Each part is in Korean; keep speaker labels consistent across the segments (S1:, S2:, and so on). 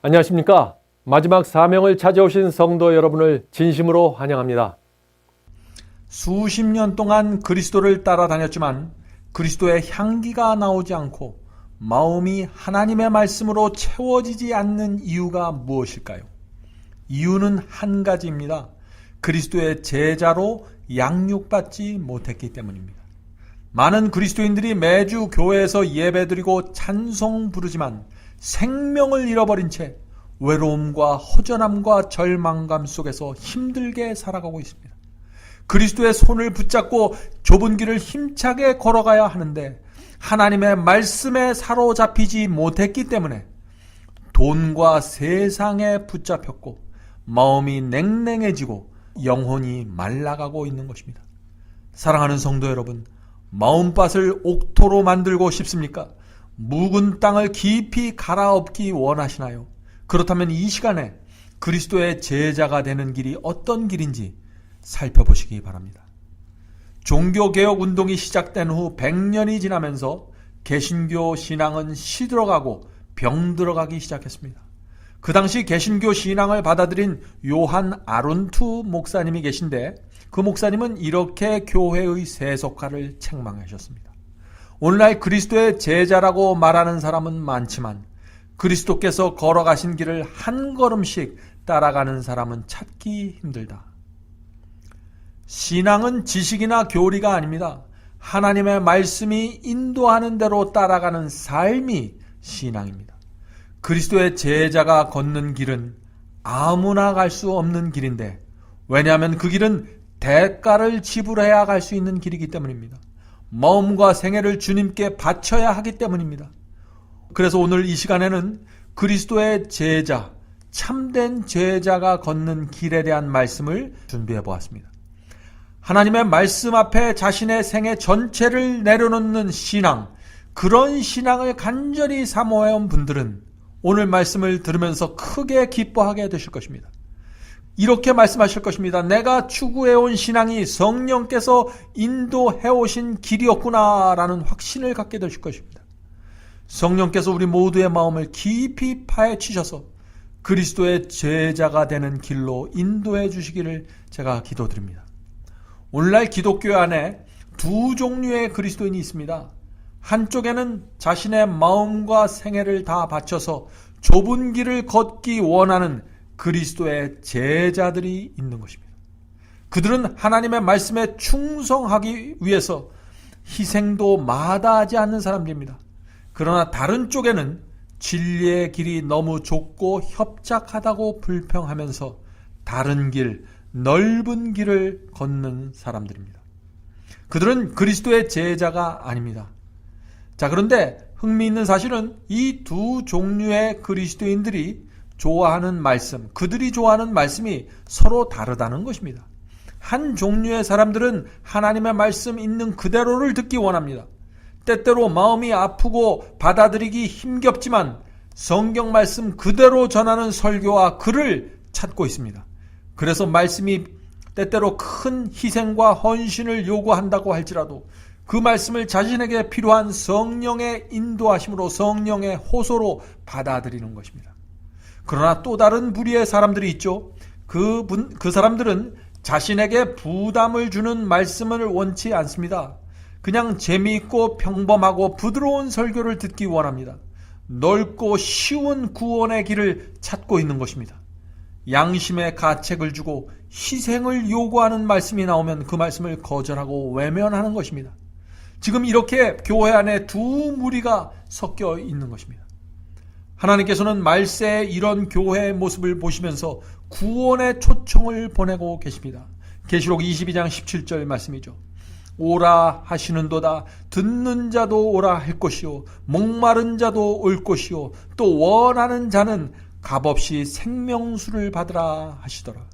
S1: 안녕하십니까. 마지막 사명을 찾아오신 성도 여러분을 진심으로 환영합니다.
S2: 수십 년 동안 그리스도를 따라다녔지만 그리스도의 향기가 나오지 않고 마음이 하나님의 말씀으로 채워지지 않는 이유가 무엇일까요? 이유는 한 가지입니다. 그리스도의 제자로 양육받지 못했기 때문입니다. 많은 그리스도인들이 매주 교회에서 예배드리고 찬송 부르지만 생명을 잃어버린 채 외로움과 허전함과 절망감 속에서 힘들게 살아가고 있습니다. 그리스도의 손을 붙잡고 좁은 길을 힘차게 걸어가야 하는데 하나님의 말씀에 사로잡히지 못했기 때문에 돈과 세상에 붙잡혔고 마음이 냉랭해지고 영혼이 말라가고 있는 것입니다. 사랑하는 성도 여러분, 마음밭을 옥토로 만들고 싶습니까? 묵은 땅을 깊이 갈아엎기 원하시나요? 그렇다면 이 시간에 그리스도의 제자가 되는 길이 어떤 길인지 살펴보시기 바랍니다. 종교개혁 운동이 시작된 후 100년이 지나면서 개신교 신앙은 시들어가고 병들어가기 시작했습니다. 그 당시 개신교 신앙을 받아들인 요한 아룬투 목사님이 계신데 그 목사님은 이렇게 교회의 세속화를 책망하셨습니다. 오늘날 그리스도의 제자라고 말하는 사람은 많지만 그리스도께서 걸어가신 길을 한 걸음씩 따라가는 사람은 찾기 힘들다. 신앙은 지식이나 교리가 아닙니다. 하나님의 말씀이 인도하는 대로 따라가는 삶이 신앙입니다. 그리스도의 제자가 걷는 길은 아무나 갈 수 없는 길인데, 왜냐하면 그 길은 대가를 지불해야 갈 수 있는 길이기 때문입니다. 마음과 생애를 주님께 바쳐야 하기 때문입니다. 그래서 오늘 이 시간에는 그리스도의 제자, 참된 제자가 걷는 길에 대한 말씀을 준비해 보았습니다. 하나님의 말씀 앞에 자신의 생애 전체를 내려놓는 신앙, 그런 신앙을 간절히 사모해온 분들은 오늘 말씀을 들으면서 크게 기뻐하게 되실 것입니다. 이렇게 말씀하실 것입니다. 내가 추구해온 신앙이 성령께서 인도해오신 길이었구나 라는 확신을 갖게 되실 것입니다. 성령께서 우리 모두의 마음을 깊이 파헤치셔서 그리스도의 제자가 되는 길로 인도해 주시기를 제가 기도드립니다. 오늘날 기독교 안에 두 종류의 그리스도인이 있습니다. 한쪽에는 자신의 마음과 생애를 다 바쳐서 좁은 길을 걷기 원하는 그리스도의 제자들이 있는 것입니다. 그들은 하나님의 말씀에 충성하기 위해서 희생도 마다하지 않는 사람들입니다. 그러나 다른 쪽에는 진리의 길이 너무 좁고 협착하다고 불평하면서 다른 길, 넓은 길을 걷는 사람들입니다. 그들은 그리스도의 제자가 아닙니다. 자, 그런데 흥미있는 사실은 이 두 종류의 그리스도인들이 좋아하는 말씀, 그들이 좋아하는 말씀이 서로 다르다는 것입니다. 한 종류의 사람들은 하나님의 말씀 있는 그대로를 듣기 원합니다. 때때로 마음이 아프고 받아들이기 힘겹지만 성경 말씀 그대로 전하는 설교와 글을 찾고 있습니다. 그래서 말씀이 때때로 큰 희생과 헌신을 요구한다고 할지라도 그 말씀을 자신에게 필요한 성령의 인도하심으로, 성령의 호소로 받아들이는 것입니다. 그러나 또 다른 부류의 사람들이 있죠. 그 사람들은 자신에게 부담을 주는 말씀을 원치 않습니다. 그냥 재미있고 평범하고 부드러운 설교를 듣기 원합니다. 넓고 쉬운 구원의 길을 찾고 있는 것입니다. 양심의 가책을 주고 희생을 요구하는 말씀이 나오면 그 말씀을 거절하고 외면하는 것입니다. 지금 이렇게 교회 안에 두 무리가 섞여 있는 것입니다. 하나님께서는 말세의 이런 교회의 모습을 보시면서 구원의 초청을 보내고 계십니다. 계시록 22장 17절 말씀이죠. 오라 하시는도다. 듣는 자도 오라 할 것이요, 목마른 자도 올 것이요, 또 원하는 자는 값없이 생명수를 받으라 하시더라.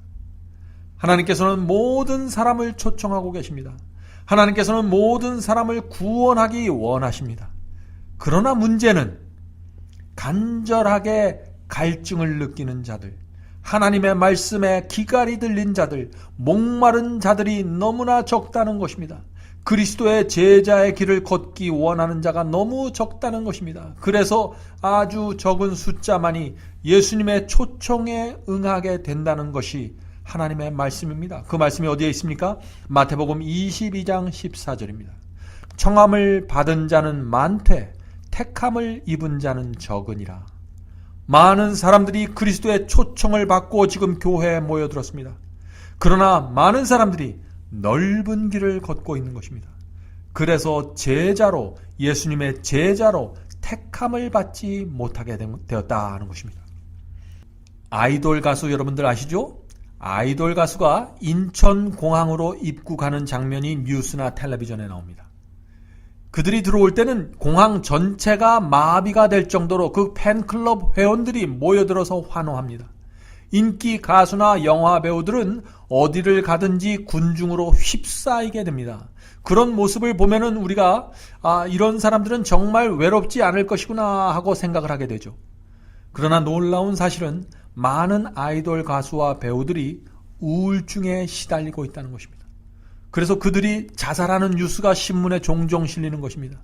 S2: 하나님께서는 모든 사람을 초청하고 계십니다. 하나님께서는 모든 사람을 구원하기 원하십니다. 그러나 문제는 간절하게 갈증을 느끼는 자들, 하나님의 말씀에 기갈이 들린 자들, 목마른 자들이 너무나 적다는 것입니다. 그리스도의 제자의 길을 걷기 원하는 자가 너무 적다는 것입니다. 그래서 아주 적은 숫자만이 예수님의 초청에 응하게 된다는 것이 하나님의 말씀입니다. 그 말씀이 어디에 있습니까? 마태복음 22장 14절입니다. 청함을 받은 자는 많되 택함을 입은 자는 적으니라. 많은 사람들이 그리스도의 초청을 받고 지금 교회에 모여들었습니다. 그러나 많은 사람들이 넓은 길을 걷고 있는 것입니다. 그래서 제자로, 예수님의 제자로 택함을 받지 못하게 되었다는 것입니다. 아이돌 가수 여러분들 아시죠? 아이돌 가수가 인천공항으로 입국하는 장면이 뉴스나 텔레비전에 나옵니다. 그들이 들어올 때는 공항 전체가 마비가 될 정도로 그 팬클럽 회원들이 모여들어서 환호합니다. 인기 가수나 영화 배우들은 어디를 가든지 군중으로 휩싸이게 됩니다. 그런 모습을 보면은 우리가 이런 사람들은 정말 외롭지 않을 것이구나 하고 생각을 하게 되죠. 그러나 놀라운 사실은 많은 아이돌 가수와 배우들이 우울증에 시달리고 있다는 것입니다. 그래서 그들이 자살하는 뉴스가 신문에 종종 실리는 것입니다.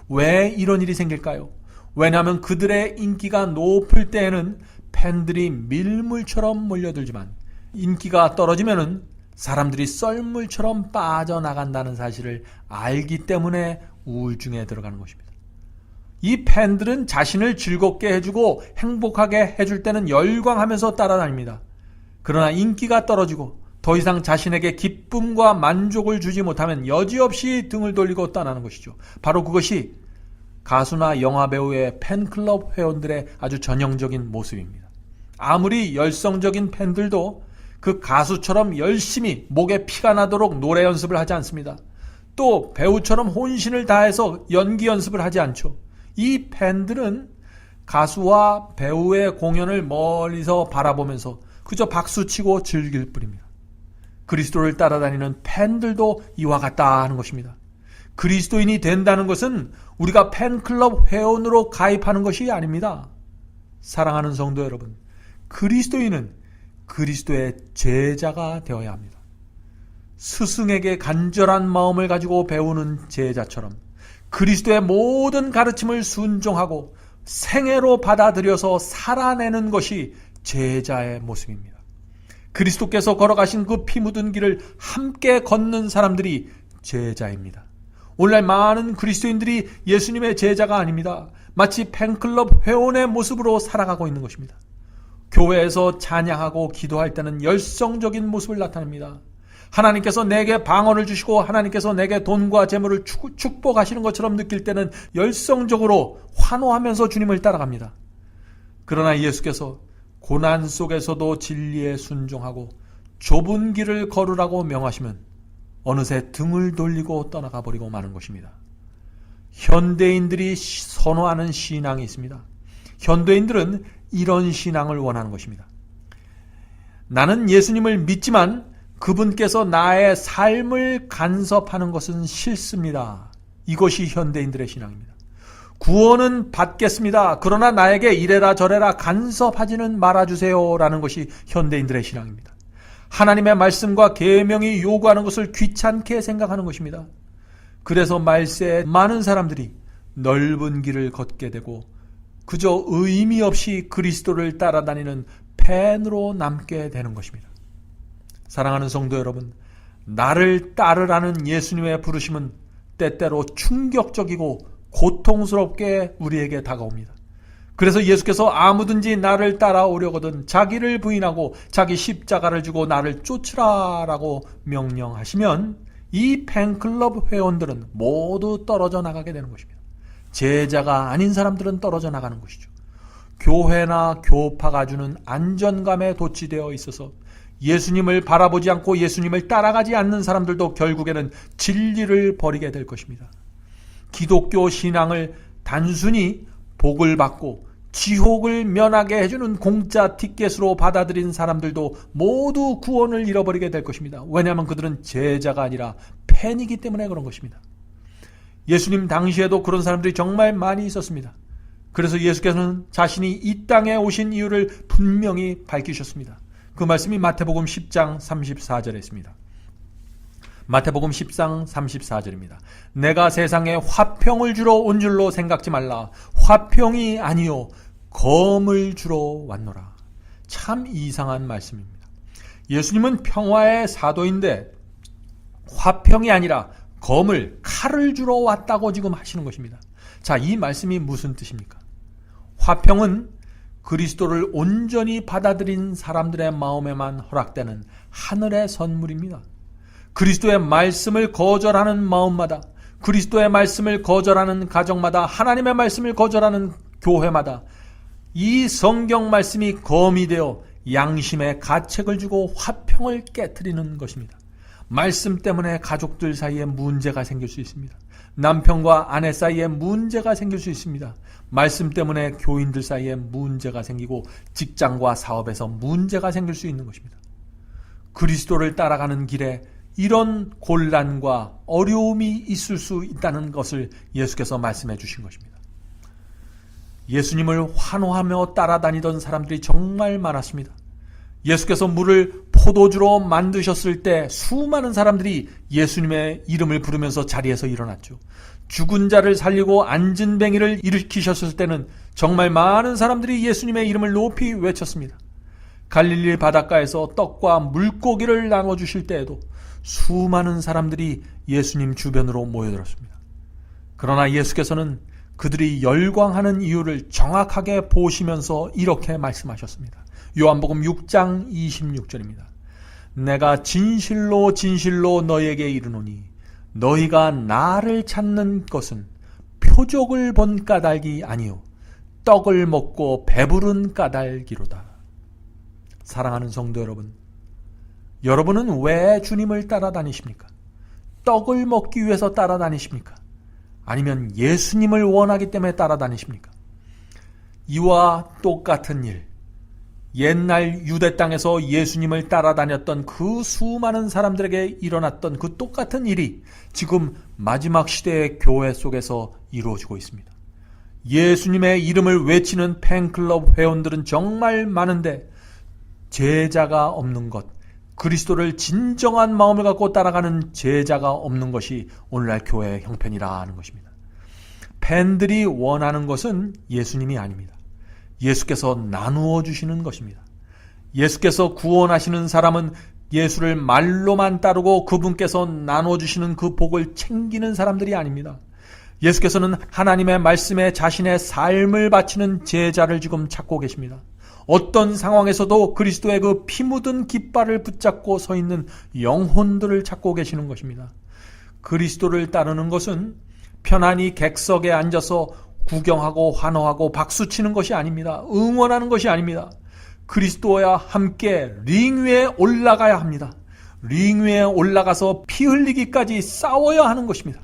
S2: 왜 이런 일이 생길까요? 왜냐하면 그들의 인기가 높을 때에는 팬들이 밀물처럼 몰려들지만 인기가 떨어지면은 사람들이 썰물처럼 빠져나간다는 사실을 알기 때문에 우울증에 들어가는 것입니다. 이 팬들은 자신을 즐겁게 해주고 행복하게 해줄 때는 열광하면서 따라다닙니다. 그러나 인기가 떨어지고 더 이상 자신에게 기쁨과 만족을 주지 못하면 여지없이 등을 돌리고 떠나는 것이죠. 바로 그것이 가수나 영화배우의 팬클럽 회원들의 아주 전형적인 모습입니다. 아무리 열성적인 팬들도 그 가수처럼 열심히 목에 피가 나도록 노래 연습을 하지 않습니다. 또 배우처럼 혼신을 다해서 연기 연습을 하지 않죠. 이 팬들은 가수와 배우의 공연을 멀리서 바라보면서 그저 박수치고 즐길 뿐입니다. 그리스도를 따라다니는 팬들도 이와 같다 하는 것입니다. 그리스도인이 된다는 것은 우리가 팬클럽 회원으로 가입하는 것이 아닙니다. 사랑하는 성도 여러분, 그리스도인은 그리스도의 제자가 되어야 합니다. 스승에게 간절한 마음을 가지고 배우는 제자처럼 그리스도의 모든 가르침을 순종하고 생애로 받아들여서 살아내는 것이 제자의 모습입니다. 그리스도께서 걸어가신 그 피 묻은 길을 함께 걷는 사람들이 제자입니다. 오늘날 많은 그리스도인들이 예수님의 제자가 아닙니다. 마치 팬클럽 회원의 모습으로 살아가고 있는 것입니다. 교회에서 찬양하고 기도할 때는 열성적인 모습을 나타냅니다. 하나님께서 내게 방언을 주시고 하나님께서 내게 돈과 재물을 축복하시는 것처럼 느낄 때는 열성적으로 환호하면서 주님을 따라갑니다. 그러나 예수께서 고난 속에서도 진리에 순종하고 좁은 길을 걸으라고 명하시면 어느새 등을 돌리고 떠나가 버리고 마는 것입니다. 현대인들이 선호하는 신앙이 있습니다. 현대인들은 이런 신앙을 원하는 것입니다. 나는 예수님을 믿지만 그분께서 나의 삶을 간섭하는 것은 싫습니다. 이것이 현대인들의 신앙입니다. 구원은 받겠습니다. 그러나 나에게 이래라 저래라 간섭하지는 말아주세요 라는 것이 현대인들의 신앙입니다. 하나님의 말씀과 계명이 요구하는 것을 귀찮게 생각하는 것입니다. 그래서 말세에 많은 사람들이 넓은 길을 걷게 되고 그저 의미 없이 그리스도를 따라다니는 팬으로 남게 되는 것입니다. 사랑하는 성도 여러분, 나를 따르라는 예수님의 부르심은 때때로 충격적이고 고통스럽게 우리에게 다가옵니다. 그래서 예수께서 아무든지 나를 따라오려거든 자기를 부인하고 자기 십자가를 지고 나를 쫓으라라고 명령하시면 이 팬클럽 회원들은 모두 떨어져 나가게 되는 것입니다. 제자가 아닌 사람들은 떨어져 나가는 것이죠. 교회나 교파가 주는 안전감에 도취되어 있어서 예수님을 바라보지 않고 예수님을 따라가지 않는 사람들도 결국에는 진리를 버리게 될 것입니다. 기독교 신앙을 단순히 복을 받고 지옥을 면하게 해주는 공짜 티켓으로 받아들인 사람들도 모두 구원을 잃어버리게 될 것입니다. 왜냐하면 그들은 제자가 아니라 팬이기 때문에 그런 것입니다. 예수님 당시에도 그런 사람들이 정말 많이 있었습니다. 그래서 예수께서는 자신이 이 땅에 오신 이유를 분명히 밝히셨습니다. 그 말씀이 마태복음 10장 34절에 있습니다. 마태복음 10장 34절입니다. 내가 세상에 화평을 주러 온 줄로 생각지 말라. 화평이 아니요 검을 주러 왔노라. 참 이상한 말씀입니다. 예수님은 평화의 사도인데 화평이 아니라 검을, 칼을 주러 왔다고 지금 하시는 것입니다. 자, 이 말씀이 무슨 뜻입니까? 화평은 그리스도를 온전히 받아들인 사람들의 마음에만 허락되는 하늘의 선물입니다. 그리스도의 말씀을 거절하는 마음마다, 그리스도의 말씀을 거절하는 가정마다, 하나님의 말씀을 거절하는 교회마다 이 성경 말씀이 검이 되어 양심의 가책을 주고 화평을 깨트리는 것입니다. 말씀 때문에 가족들 사이에 문제가 생길 수 있습니다. 남편과 아내 사이에 문제가 생길 수 있습니다. 말씀 때문에 교인들 사이에 문제가 생기고 직장과 사업에서 문제가 생길 수 있는 것입니다. 그리스도를 따라가는 길에 이런 곤란과 어려움이 있을 수 있다는 것을 예수께서 말씀해 주신 것입니다. 예수님을 환호하며 따라다니던 사람들이 정말 많았습니다. 예수께서 물을 포도주로 만드셨을 때 수많은 사람들이 예수님의 이름을 부르면서 자리에서 일어났죠. 죽은 자를 살리고 앉은 뱅이를 일으키셨을 때는 정말 많은 사람들이 예수님의 이름을 높이 외쳤습니다. 갈릴리 바닷가에서 떡과 물고기를 나눠주실 때에도 수많은 사람들이 예수님 주변으로 모여들었습니다. 그러나 예수께서는 그들이 열광하는 이유를 정확하게 보시면서 이렇게 말씀하셨습니다. 요한복음 6장 26절입니다. 내가 진실로 진실로 너희에게 이르노니 너희가 나를 찾는 것은 표적을 본 까닭이 아니요 떡을 먹고 배부른 까닭이로다. 사랑하는 성도 여러분, 여러분은 왜 주님을 따라다니십니까? 떡을 먹기 위해서 따라다니십니까? 아니면 예수님을 원하기 때문에 따라다니십니까? 이와 똑같은 일, 옛날 유대 땅에서 예수님을 따라다녔던 그 수많은 사람들에게 일어났던 그 똑같은 일이 지금 마지막 시대의 교회 속에서 이루어지고 있습니다. 예수님의 이름을 외치는 팬클럽 회원들은 정말 많은데 제자가 없는 것, 그리스도를 진정한 마음을 갖고 따라가는 제자가 없는 것이 오늘날 교회의 형편이라 하는 것입니다. 팬들이 원하는 것은 예수님이 아닙니다. 예수께서 나누어 주시는 것입니다. 예수께서 구원하시는 사람은 예수를 말로만 따르고 그분께서 나누어 주시는 그 복을 챙기는 사람들이 아닙니다. 예수께서는 하나님의 말씀에 자신의 삶을 바치는 제자를 지금 찾고 계십니다. 어떤 상황에서도 그리스도의 그 피 묻은 깃발을 붙잡고 서 있는 영혼들을 찾고 계시는 것입니다. 그리스도를 따르는 것은 편안히 객석에 앉아서 구경하고 환호하고 박수치는 것이 아닙니다. 응원하는 것이 아닙니다. 그리스도와 함께 링 위에 올라가야 합니다. 링 위에 올라가서 피 흘리기까지 싸워야 하는 것입니다.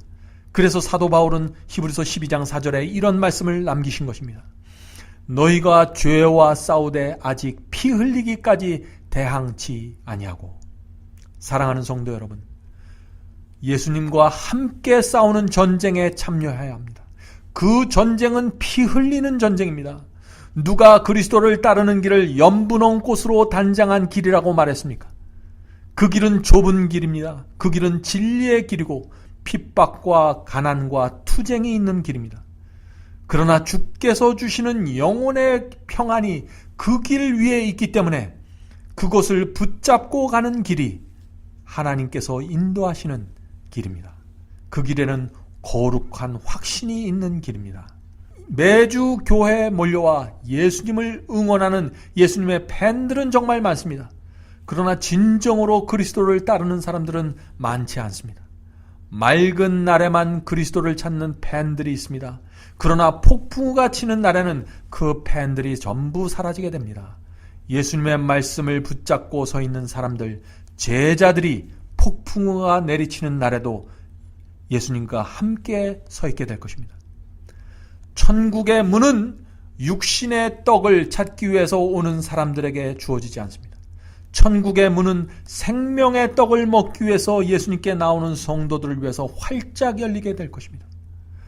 S2: 그래서 사도 바울은 히브리서 12장 4절에 이런 말씀을 남기신 것입니다. 너희가 죄와 싸우되 아직 피 흘리기까지 대항치 아니하고. 사랑하는 성도 여러분, 예수님과 함께 싸우는 전쟁에 참여해야 합니다. 그 전쟁은 피 흘리는 전쟁입니다. 누가 그리스도를 따르는 길을 연분홍 꽃으로 단장한 길이라고 말했습니까? 그 길은 좁은 길입니다. 그 길은 진리의 길이고 핍박과 가난과 투쟁이 있는 길입니다. 그러나 주께서 주시는 영혼의 평안이 그 길 위에 있기 때문에 그것을 붙잡고 가는 길이 하나님께서 인도하시는 길입니다. 그 길에는 거룩한 확신이 있는 길입니다. 매주 교회에 몰려와 예수님을 응원하는 예수님의 팬들은 정말 많습니다. 그러나 진정으로 그리스도를 따르는 사람들은 많지 않습니다. 맑은 날에만 그리스도를 찾는 팬들이 있습니다. 그러나 폭풍우가 치는 날에는 그 팬들이 전부 사라지게 됩니다. 예수님의 말씀을 붙잡고 서 있는 사람들, 제자들이 폭풍우가 내리치는 날에도 예수님과 함께 서 있게 될 것입니다. 천국의 문은 육신의 떡을 찾기 위해서 오는 사람들에게 주어지지 않습니다. 천국의 문은 생명의 떡을 먹기 위해서 예수님께 나오는 성도들을 위해서 활짝 열리게 될 것입니다.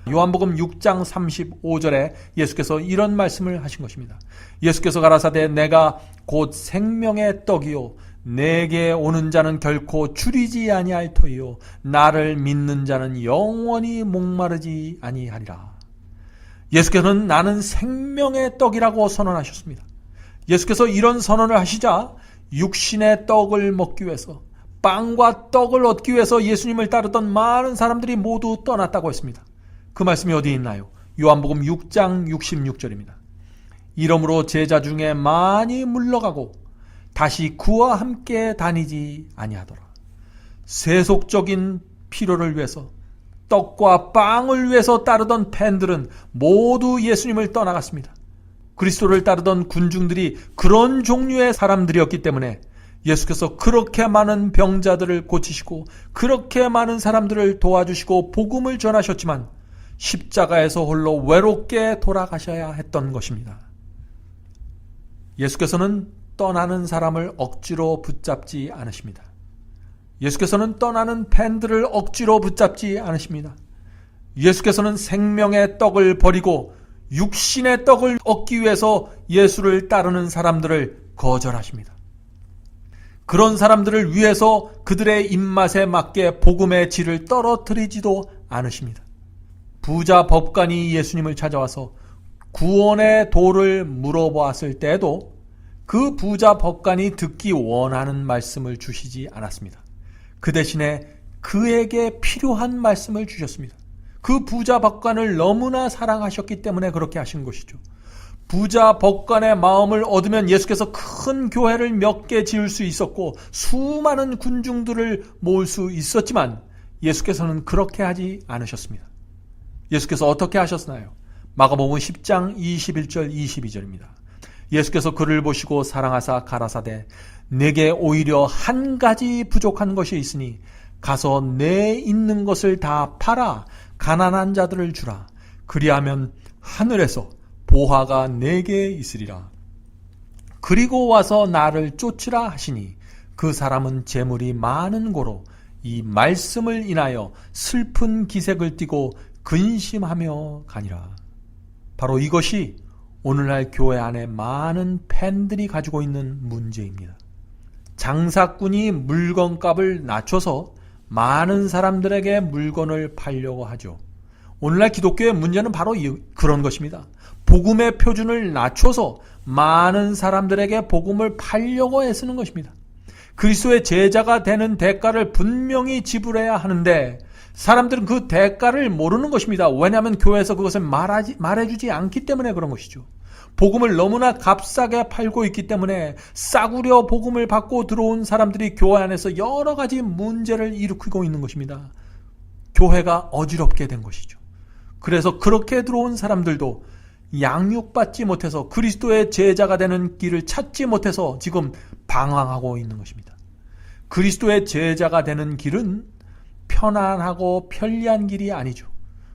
S2: 요한복음 6장 35절에 예수께서 이런 말씀을 하신 것입니다. 예수께서 가라사대 내가 곧 생명의 떡이요 내게 오는 자는 결코 줄이지 아니할 터이요 나를 믿는 자는 영원히 목마르지 아니하리라. 예수께서는 나는 생명의 떡이라고 선언하셨습니다. 예수께서 이런 선언을 하시자 육신의 떡을 먹기 위해서, 빵과 떡을 얻기 위해서 예수님을 따르던 많은 사람들이 모두 떠났다고 했습니다. 그 말씀이 어디 있나요? 요한복음 6장 66절입니다. 이러므로 제자 중에 많이 물러가고 다시 그와 함께 다니지 아니하더라. 세속적인 필요를 위해서, 떡과 빵을 위해서 따르던 팬들은 모두 예수님을 떠나갔습니다. 그리스도를 따르던 군중들이 그런 종류의 사람들이었기 때문에 예수께서 그렇게 많은 병자들을 고치시고 그렇게 많은 사람들을 도와주시고 복음을 전하셨지만 십자가에서 홀로 외롭게 돌아가셔야 했던 것입니다. 예수께서는 떠나는 사람을 억지로 붙잡지 않으십니다. 예수께서는 떠나는 팬들을 억지로 붙잡지 않으십니다. 예수께서는 생명의 떡을 버리고 육신의 떡을 얻기 위해서 예수를 따르는 사람들을 거절하십니다. 그런 사람들을 위해서 그들의 입맛에 맞게 복음의 질을 떨어뜨리지도 않으십니다. 부자 법관이 예수님을 찾아와서 구원의 도를 물어보았을 때에도 그 부자 법관이 듣기 원하는 말씀을 주시지 않았습니다. 그 대신에 그에게 필요한 말씀을 주셨습니다. 그 부자 법관을 너무나 사랑하셨기 때문에 그렇게 하신 것이죠. 부자 법관의 마음을 얻으면 예수께서 큰 교회를 몇 개 지을 수 있었고 수많은 군중들을 모을 수 있었지만 예수께서는 그렇게 하지 않으셨습니다. 예수께서 어떻게 하셨나요? 마가복음 10장 21절 22절입니다. 예수께서 그를 보시고 사랑하사 가라사대 내게 오히려 한 가지 부족한 것이 있으니 가서 내 있는 것을 다 팔아 가난한 자들을 주라. 그리하면 하늘에서 보화가 내게 있으리라. 그리고 와서 나를 쫓으라 하시니 그 사람은 재물이 많은 고로 이 말씀을 인하여 슬픈 기색을 띠고 근심하며 가니라. 바로 이것이 오늘날 교회 안에 많은 팬들이 가지고 있는 문제입니다. 장사꾼이 물건값을 낮춰서 많은 사람들에게 물건을 팔려고 하죠. 오늘날 기독교의 문제는 바로 그런 것입니다. 복음의 표준을 낮춰서 많은 사람들에게 복음을 팔려고 애쓰는 것입니다. 그리스도의 제자가 되는 대가를 분명히 지불해야 하는데 사람들은 그 대가를 모르는 것입니다. 왜냐하면 교회에서 그것을 말해주지 않기 때문에 그런 것이죠. 복음을 너무나 값싸게 팔고 있기 때문에 싸구려 복음을 받고 들어온 사람들이 교회 안에서 여러 가지 문제를 일으키고 있는 것입니다. 교회가 어지럽게 된 것이죠. 그래서 그렇게 들어온 사람들도 양육받지 못해서 그리스도의 제자가 되는 길을 찾지 못해서 지금 방황하고 있는 것입니다. 그리스도의 제자가 되는 길은 편안하고 편리한 길이 아니죠.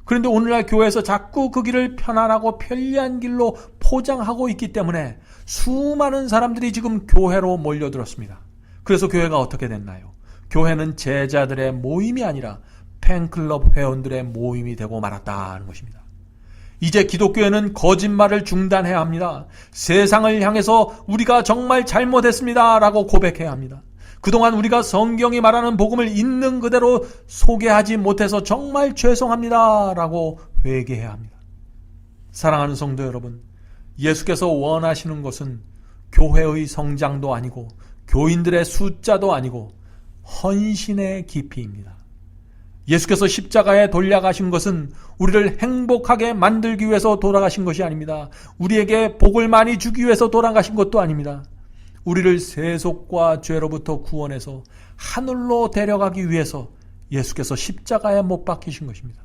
S2: 그런데 오늘날 교회에서 자꾸 그 길을 편안하고 편리한 길로 포장하고 있기 때문에 수많은 사람들이 지금 교회로 몰려들었습니다. 그래서 교회가 어떻게 됐나요? 교회는 제자들의 모임이 아니라 팬클럽 회원들의 모임이 되고 말았다는 것입니다. 이제 기독교회는 거짓말을 중단해야 합니다. 세상을 향해서 우리가 정말 잘못했습니다 라고 고백해야 합니다. 그동안 우리가 성경이 말하는 복음을 있는 그대로 소개하지 못해서 정말 죄송합니다 라고 회개해야 합니다. 사랑하는 성도 여러분, 예수께서 원하시는 것은 교회의 성장도 아니고 교인들의 숫자도 아니고 헌신의 깊이입니다. 예수께서 십자가에 돌아가신 것은 우리를 행복하게 만들기 위해서 돌아가신 것이 아닙니다. 우리에게 복을 많이 주기 위해서 돌아가신 것도 아닙니다. 우리를 세속과 죄로부터 구원해서 하늘로 데려가기 위해서 예수께서 십자가에 못 박히신 것입니다.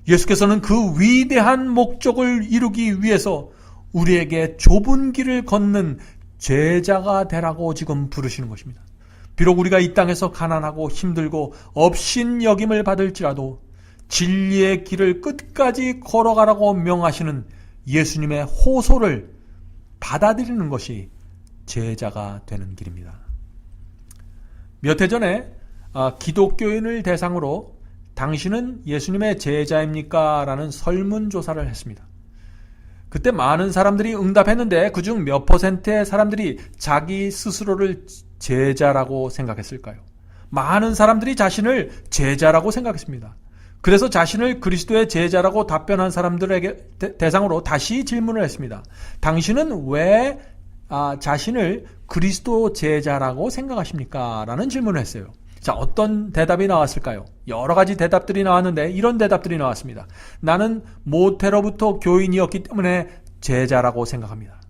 S2: 예수께서는 그 위대한 목적을 이루기 위해서 우리에게 좁은 길을 걷는 제자가 되라고 지금 부르시는 것입니다. 비록 우리가 이 땅에서 가난하고 힘들고 업신여김을 받을지라도 진리의 길을 끝까지 걸어가라고 명하시는 예수님의 호소를 받아들이는 것이 제자가 되는 길입니다. 몇 해 전에 기독교인을 대상으로 당신은 예수님의 제자입니까? 라는 설문조사를 했습니다. 그때 많은 사람들이 응답했는데 그중 몇 %의 사람들이 자기 스스로를 제자라고 생각했을까요? 많은 사람들이 자신을 제자라고 생각했습니다. 그래서 자신을 그리스도의 제자라고 답변한 사람들에게 대상으로 다시 질문을 했습니다. 당신은 왜 자신을 그리스도 제자라고 생각하십니까? 라는 질문을 했어요. 자, 어떤 대답이 나왔을까요? 여러 가지 대답들이 나왔는데 이런 대답들이 나왔습니다. 나는 모태로부터 교인이었기 때문에 제자라고 생각합니다.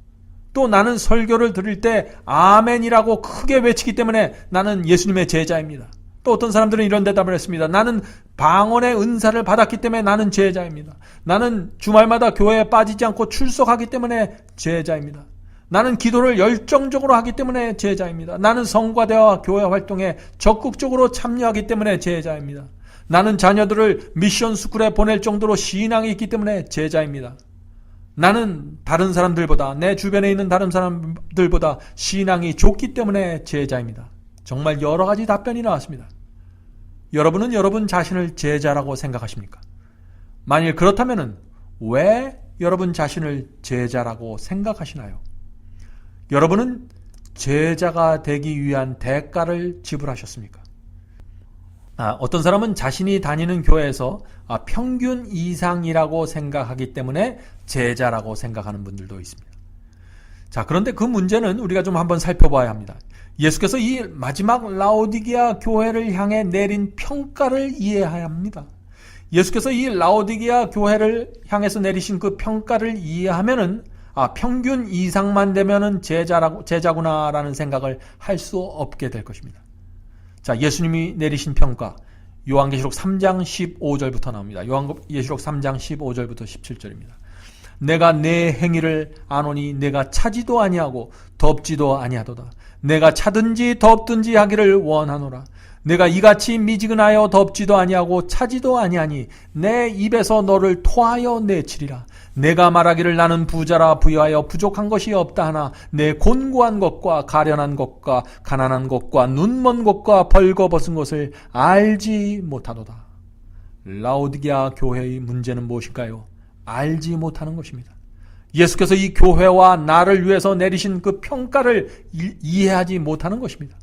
S2: 또 나는 설교를 들을 때 아멘이라고 크게 외치기 때문에 나는 예수님의 제자입니다. 또 어떤 사람들은 이런 대답을 했습니다. 나는 방언의 은사를 받았기 때문에 나는 제자입니다. 나는 주말마다 교회에 빠지지 않고 출석하기 때문에 제자입니다. 나는 기도를 열정적으로 하기 때문에 제자입니다. 나는 성과대와 교회 활동에 적극적으로 참여하기 때문에 제자입니다. 나는 자녀들을 미션 스쿨에 보낼 정도로 신앙이 있기 때문에 제자입니다. 나는 다른 사람들보다, 내 주변에 있는 다른 사람들보다 신앙이 좋기 때문에 제자입니다. 정말 여러 가지 답변이 나왔습니다. 여러분은 여러분 자신을 제자라고 생각하십니까? 만일 그렇다면 왜 여러분 자신을 제자라고 생각하시나요? 여러분은 제자가 되기 위한 대가를 지불하셨습니까? 어떤 사람은 자신이 다니는 교회에서 평균 이상이라고 생각하기 때문에 제자라고 생각하는 분들도 있습니다. 자, 그런데 그 문제는 우리가 좀 한번 살펴봐야 합니다. 예수께서 이 마지막 라오디게아 교회를 향해 내린 평가를 이해해야 합니다. 예수께서 이 라오디게아 교회를 향해서 내리신 그 평가를 이해하면은 평균 이상만 되면은 제자구나라는 생각을 할 수 없게 될 것입니다. 자, 예수님이 내리신 평가, 요한계시록 3장 15절부터 나옵니다. 요한계시록 3장 15절부터 17절입니다. 내가 내 행위를 아노니 내가 차지도 아니하고 덥지도 아니하도다. 내가 차든지 덥든지 하기를 원하노라. 내가 이같이 미지근하여 덥지도 아니하고 차지도 아니하니 내 입에서 너를 토하여 내치리라. 내가 말하기를 나는 부자라 부유하여 부족한 것이 없다 하나 내 곤고한 것과 가련한 것과 가난한 것과 눈먼 것과 벌거벗은 것을 알지 못하도다. 라오디게아 교회의 문제는 무엇일까요? 알지 못하는 것입니다. 예수께서 이 교회와 나를 위해서 내리신 그 평가를 이해하지 못하는 것입니다.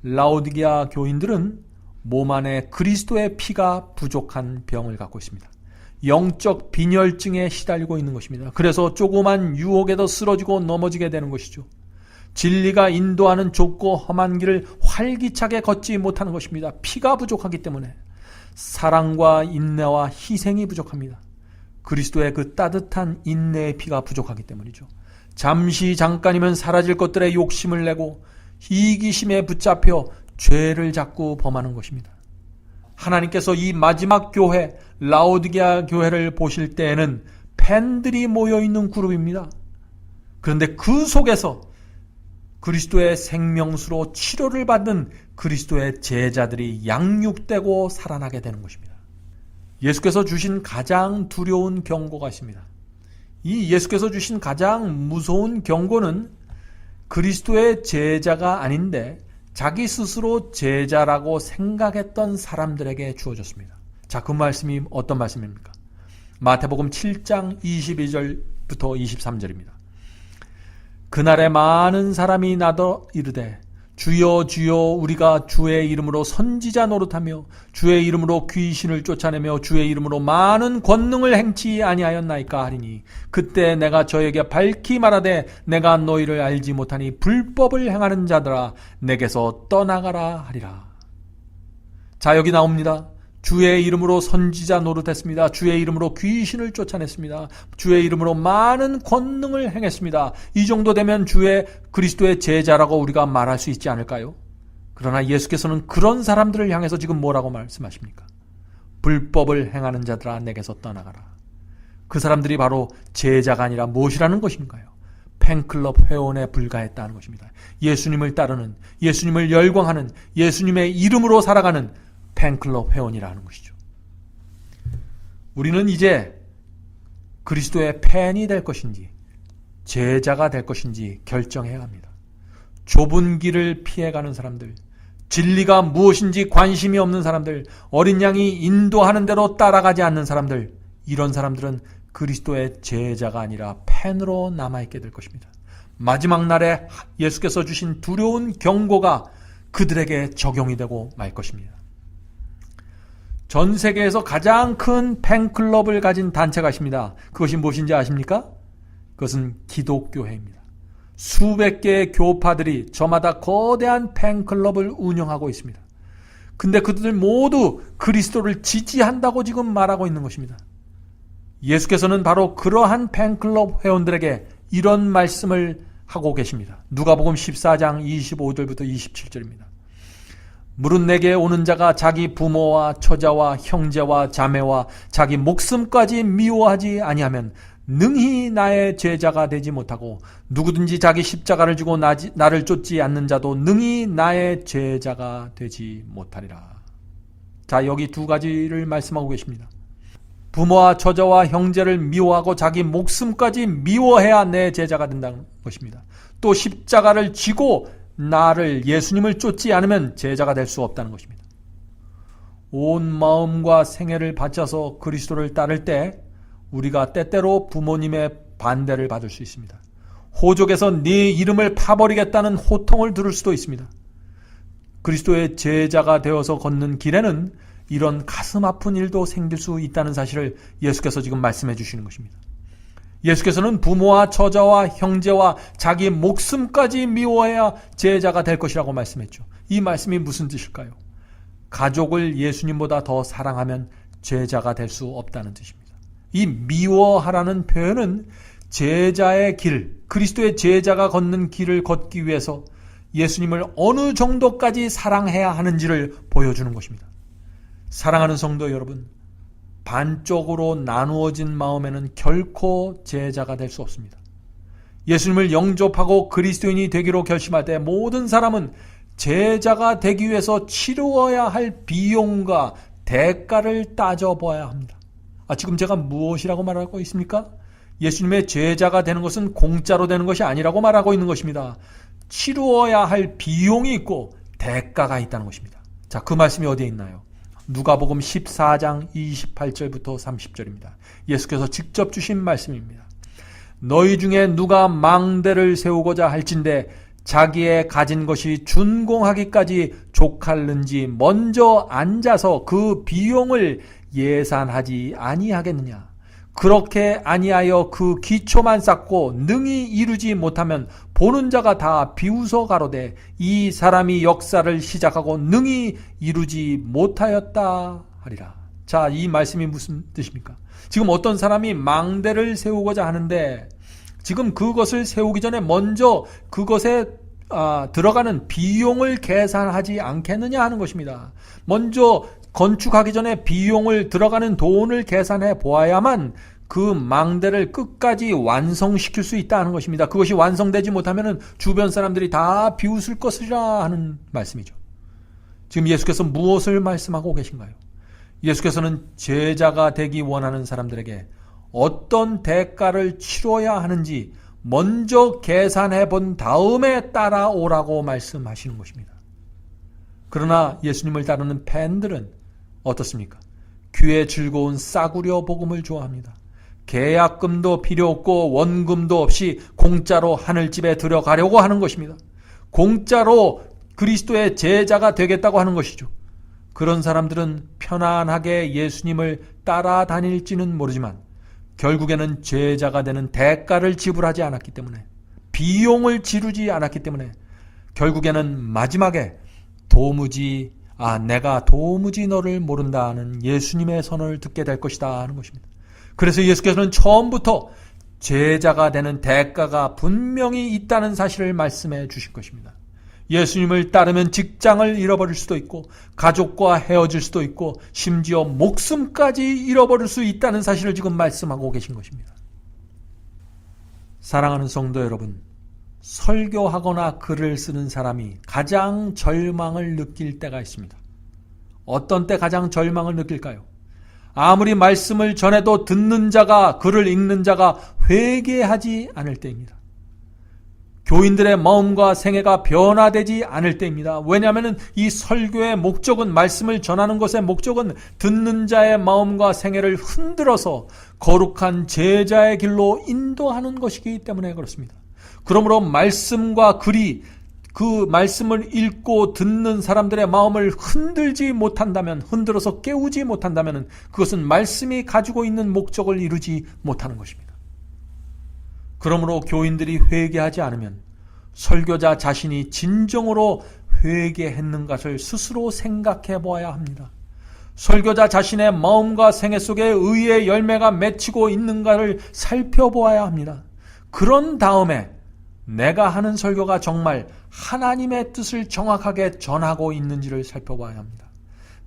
S2: 라오디게아 교인들은 몸 안에 그리스도의 피가 부족한 병을 갖고 있습니다. 영적 빈혈증에 시달리고 있는 것입니다. 그래서 조그만 유혹에도 쓰러지고 넘어지게 되는 것이죠. 진리가 인도하는 좁고 험한 길을 활기차게 걷지 못하는 것입니다. 피가 부족하기 때문에 사랑과 인내와 희생이 부족합니다. 그리스도의 그 따뜻한 인내의 피가 부족하기 때문이죠. 잠깐이면 사라질 것들에 욕심을 내고 이기심에 붙잡혀 죄를 자꾸 범하는 것입니다. 하나님께서 이 마지막 교회, 라오디게아 교회를 보실 때에는 팬들이 모여있는 그룹입니다. 그런데 그 속에서 그리스도의 생명수로 치료를 받는 그리스도의 제자들이 양육되고 살아나게 되는 것입니다. 예수께서 주신 가장 두려운 경고가 있습니다. 이 예수께서 주신 가장 무서운 경고는 그리스도의 제자가 아닌데 자기 스스로 제자라고 생각했던 사람들에게 주어졌습니다. 자, 그 말씀이 어떤 말씀입니까? 마태복음 7장 22절부터 23절입니다. 그날에 많은 사람이 나더 이르되 주여 주여 우리가 주의 이름으로 선지자 노릇하며 주의 이름으로 귀신을 쫓아내며 주의 이름으로 많은 권능을 행치 아니하였나이까 하리니 그때 내가 저에게 밝히 말하되 내가 너희를 알지 못하니 불법을 행하는 자들아 내게서 떠나가라 하리라. 자, 여기 나옵니다. 주의 이름으로 선지자 노릇했습니다. 주의 이름으로 귀신을 쫓아냈습니다. 주의 이름으로 많은 권능을 행했습니다. 이 정도 되면 그리스도의 제자라고 우리가 말할 수 있지 않을까요? 그러나 예수께서는 그런 사람들을 향해서 지금 뭐라고 말씀하십니까? 불법을 행하는 자들아 내게서 떠나가라. 그 사람들이 바로 제자가 아니라 무엇이라는 것인가요? 팬클럽 회원에 불과했다는 것입니다. 예수님을 따르는, 예수님을 열광하는, 예수님의 이름으로 살아가는 팬클럽 회원이라는 것이죠. 우리는 이제 그리스도의 팬이 될 것인지 제자가 될 것인지 결정해야 합니다. 좁은 길을 피해가는 사람들, 진리가 무엇인지 관심이 없는 사람들, 어린 양이 인도하는 대로 따라가지 않는 사람들, 이런 사람들은 그리스도의 제자가 아니라 팬으로 남아있게 될 것입니다. 마지막 날에 예수께서 주신 두려운 경고가 그들에게 적용이 되고 말 것입니다. 전 세계에서 가장 큰 팬클럽을 가진 단체가 있습니다. 그것이 무엇인지 아십니까? 그것은 기독교회입니다. 수백 개의 교파들이 저마다 거대한 팬클럽을 운영하고 있습니다. 근데 그들 모두 그리스도를 지지한다고 지금 말하고 있는 것입니다. 예수께서는 바로 그러한 팬클럽 회원들에게 이런 말씀을 하고 계십니다. 누가복음 14장 25절부터 27절입니다. 물은 내게 오는 자가 자기 부모와 처자와 형제와 자매와 자기 목숨까지 미워하지 아니하면 능히 나의 제자가 되지 못하고 누구든지 자기 십자가를 지고 나를 쫓지 않는 자도 능히 나의 제자가 되지 못하리라. 자, 여기 두 가지를 말씀하고 계십니다. 부모와 처자와 형제를 미워하고 자기 목숨까지 미워해야 내 제자가 된다는 것입니다. 또 십자가를 지고 나를 예수님을 쫓지 않으면 제자가 될 수 없다는 것입니다. 온 마음과 생애를 바쳐서 그리스도를 따를 때 우리가 때때로 부모님의 반대를 받을 수 있습니다. 호족에서 네 이름을 파버리겠다는 호통을 들을 수도 있습니다. 그리스도의 제자가 되어서 걷는 길에는 이런 가슴 아픈 일도 생길 수 있다는 사실을 예수께서 지금 말씀해 주시는 것입니다. 예수께서는 부모와 처자와 형제와 자기 목숨까지 미워해야 제자가 될 것이라고 말씀했죠. 이 말씀이 무슨 뜻일까요? 가족을 예수님보다 더 사랑하면 제자가 될 수 없다는 뜻입니다. 이 미워하라는 표현은 제자의 길, 그리스도의 제자가 걷는 길을 걷기 위해서 예수님을 어느 정도까지 사랑해야 하는지를 보여주는 것입니다. 사랑하는 성도 여러분, 반쪽으로 나누어진 마음에는 결코 제자가 될 수 없습니다. 예수님을 영접하고 그리스도인이 되기로 결심할 때 모든 사람은 제자가 되기 위해서 치루어야 할 비용과 대가를 따져봐야 합니다. 지금 제가 무엇이라고 말하고 있습니까? 예수님의 제자가 되는 것은 공짜로 되는 것이 아니라고 말하고 있는 것입니다. 치루어야 할 비용이 있고 대가가 있다는 것입니다. 자, 그 말씀이 어디에 있나요? 누가복음 14장 28절부터 30절입니다. 예수께서 직접 주신 말씀입니다. 너희 중에 누가 망대를 세우고자 할진대 자기의 가진 것이 준공하기까지 족할는지 먼저 앉아서 그 비용을 예산하지 아니하겠느냐. 그렇게 아니하여 그 기초만 쌓고 능히 이루지 못하면 보는 자가 다 비웃어 가로되 이 사람이 역사를 시작하고 능히 이루지 못하였다 하리라. 자, 이 말씀이 무슨 뜻입니까? 지금 어떤 사람이 망대를 세우고자 하는데 지금 그것을 세우기 전에 먼저 그것에 들어가는 비용을 계산하지 않겠느냐 하는 것입니다. 먼저 건축하기 전에 비용을 들어가는 돈을 계산해 보아야만 그 망대를 끝까지 완성시킬 수 있다 하는 것입니다. 그것이 완성되지 못하면 주변 사람들이 다 비웃을 것이라 하는 말씀이죠. 지금 예수께서 무엇을 말씀하고 계신가요? 예수께서는 제자가 되기 원하는 사람들에게 어떤 대가를 치러야 하는지 먼저 계산해 본 다음에 따라오라고 말씀하시는 것입니다. 그러나 예수님을 따르는 팬들은 어떻습니까? 귀에 즐거운 싸구려 복음을 좋아합니다. 계약금도 필요 없고 원금도 없이 공짜로 하늘집에 들어가려고 하는 것입니다. 공짜로 그리스도의 제자가 되겠다고 하는 것이죠. 그런 사람들은 편안하게 예수님을 따라다닐지는 모르지만 결국에는 제자가 되는 대가를 지불하지 않았기 때문에, 비용을 지르지 않았기 때문에 결국에는 마지막에 내가 도무지 너를 모른다는 예수님의 선언을 듣게 될 것이다 하는 것입니다. 그래서 예수께서는 처음부터 제자가 되는 대가가 분명히 있다는 사실을 말씀해 주신 것입니다. 예수님을 따르면 직장을 잃어버릴 수도 있고 가족과 헤어질 수도 있고 심지어 목숨까지 잃어버릴 수 있다는 사실을 지금 말씀하고 계신 것입니다. 사랑하는 성도 여러분, 설교하거나 글을 쓰는 사람이 가장 절망을 느낄 때가 있습니다. 어떤 때 가장 절망을 느낄까요? 아무리 말씀을 전해도 듣는 자가, 글을 읽는 자가 회개하지 않을 때입니다. 교인들의 마음과 생애가 변화되지 않을 때입니다. 왜냐하면 이 설교의 목적은, 말씀을 전하는 것의 목적은 듣는 자의 마음과 생애를 흔들어서 거룩한 제자의 길로 인도하는 것이기 때문에 그렇습니다. 그러므로 말씀과 글이 그 말씀을 읽고 듣는 사람들의 마음을 흔들지 못한다면, 흔들어서 깨우지 못한다면 그것은 말씀이 가지고 있는 목적을 이루지 못하는 것입니다. 그러므로 교인들이 회개하지 않으면 설교자 자신이 진정으로 회개했는 것을 스스로 생각해 보아야 합니다. 설교자 자신의 마음과 생애 속에 의의 열매가 맺히고 있는가를 살펴보아야 합니다. 그런 다음에 내가 하는 설교가 정말 하나님의 뜻을 정확하게 전하고 있는지를 살펴봐야 합니다.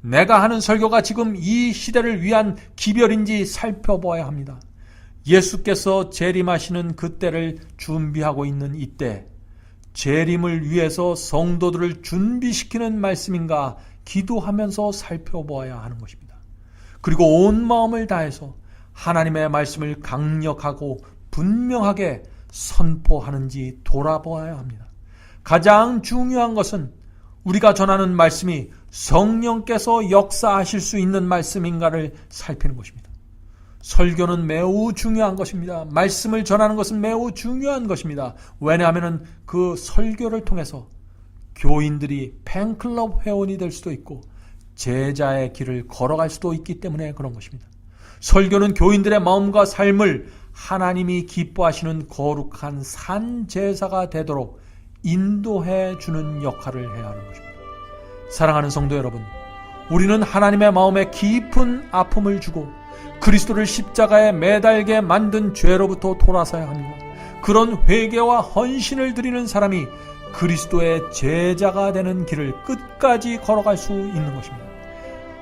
S2: 내가 하는 설교가 지금 이 시대를 위한 기별인지 살펴봐야 합니다. 예수께서 재림하시는 그때를 준비하고 있는 이때 재림을 위해서 성도들을 준비시키는 말씀인가 기도하면서 살펴보아야 하는 것입니다. 그리고 온 마음을 다해서 하나님의 말씀을 강력하고 분명하게 선포하는지 돌아보아야 합니다. 가장 중요한 것은 우리가 전하는 말씀이 성령께서 역사하실 수 있는 말씀인가를 살피는 것입니다. 설교는 매우 중요한 것입니다. 말씀을 전하는 것은 매우 중요한 것입니다. 왜냐하면 그 설교를 통해서 교인들이 팬클럽 회원이 될 수도 있고 제자의 길을 걸어갈 수도 있기 때문에 그런 것입니다. 설교는 교인들의 마음과 삶을 하나님이 기뻐하시는 거룩한 산 제사가 되도록 인도해 주는 역할을 해야 하는 것입니다. 사랑하는 성도 여러분, 우리는 하나님의 마음에 깊은 아픔을 주고 그리스도를 십자가에 매달게 만든 죄로부터 돌아서야 합니다. 그런 회개와 헌신을 드리는 사람이 그리스도의 제자가 되는 길을 끝까지 걸어갈 수 있는 것입니다.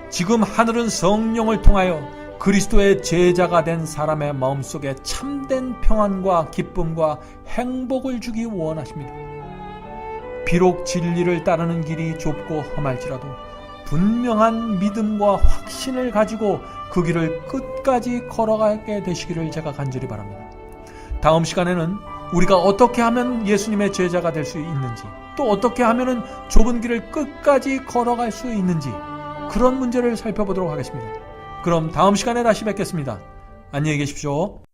S2: 지금 하늘은 성령을 통하여 그리스도의 제자가 된 사람의 마음속에 참된 평안과 기쁨과 행복을 주기 원하십니다. 비록 진리를 따르는 길이 좁고 험할지라도 분명한 믿음과 확신을 가지고 그 길을 끝까지 걸어가게 되시기를 제가 간절히 바랍니다. 다음 시간에는 우리가 어떻게 하면 예수님의 제자가 될 수 있는지, 또 어떻게 하면 좁은 길을 끝까지 걸어갈 수 있는지 그런 문제를 살펴보도록 하겠습니다. 그럼 다음 시간에 다시 뵙겠습니다. 안녕히 계십시오.